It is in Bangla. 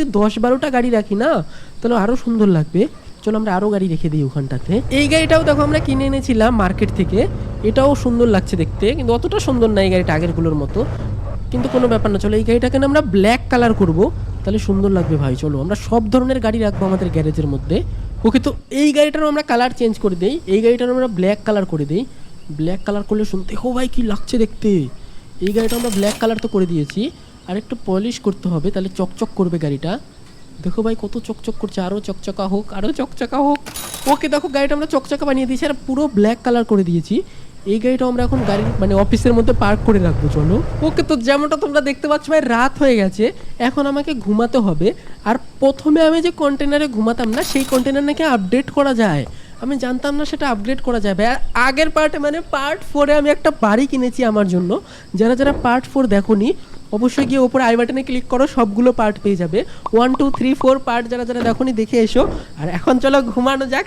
যদি 10-12টা গাড়ি রাখি না তাহলে আরও সুন্দর লাগবে। চলো আমরা আরও গাড়ি রেখে দিই ওখানটাতে। এই গাড়িটাও দেখো আমরা কিনে এনেছিলাম মার্কেট থেকে, এটাও সুন্দর লাগছে দেখতে, কিন্তু অতটা সুন্দর না এই গাড়িটা আগেরগুলোর মতো, কিন্তু কোনো ব্যাপার না। চলো এই গাড়িটাকে না আমরা ব্ল্যাক কালার করব, তাহলে সুন্দর লাগবে ভাই। চলো আমরা সব ধরনের গাড়ি রাখবো আমাদের গ্যারেজের মধ্যে। ওকে, তো এই গাড়িটারও আমরা কালার চেঞ্জ করে দিই, এই গাড়িটারও আমরা ব্ল্যাক কালার করে দিই। ব্ল্যাক কালার করলে দেখো ভাই কী লাগছে দেখতে। এই গাড়িটা আমরা ব্ল্যাক কালার তো করে দিয়েছি, আর একটু পলিশ করতে হবে, তাহলে চকচক করবে গাড়িটা। দেখো ভাই কত চকচক করছে, আরও চকচকা হোক, আরও চকচকা হোক। ওকে দেখো গাড়িটা আমরা চকচকা বানিয়ে দিয়েছি আর পুরো ব্ল্যাক কালার করে দিয়েছি। এই গাড়িটা আমরা এখন গাড়ির অফিসের মধ্যে পার্ক করে রাখবো। চলো ওকে, তো যেমনটা তোমরা দেখতে পাচ্ছ ভাই রাত হয়ে গেছে, এখন আমাকে ঘুমাতে হবে। আর প্রথমে আমি যে কন্টেনারে ঘুমাতাম না, সেই কন্টেনার নাকি আপডেট করা যায়, আমি জানতাম না সেটা আপগ্রেড করা যাবে। আর আগের পার্টে পার্ট 4-এ আমি একটা বাড়ি কিনেছি আমার জন্য। যারা যারা পার্ট 4 দেখোনি অবশ্যই গিয়ে ওপরে আই বাটনে ক্লিক করো, সবগুলো পার্ট পেয়ে যাবে। 1, 2, 3, 4 পার্ট যারা যারা দেখোনি দেখে এসো। আর এখন চলো ঘুমানো যাক।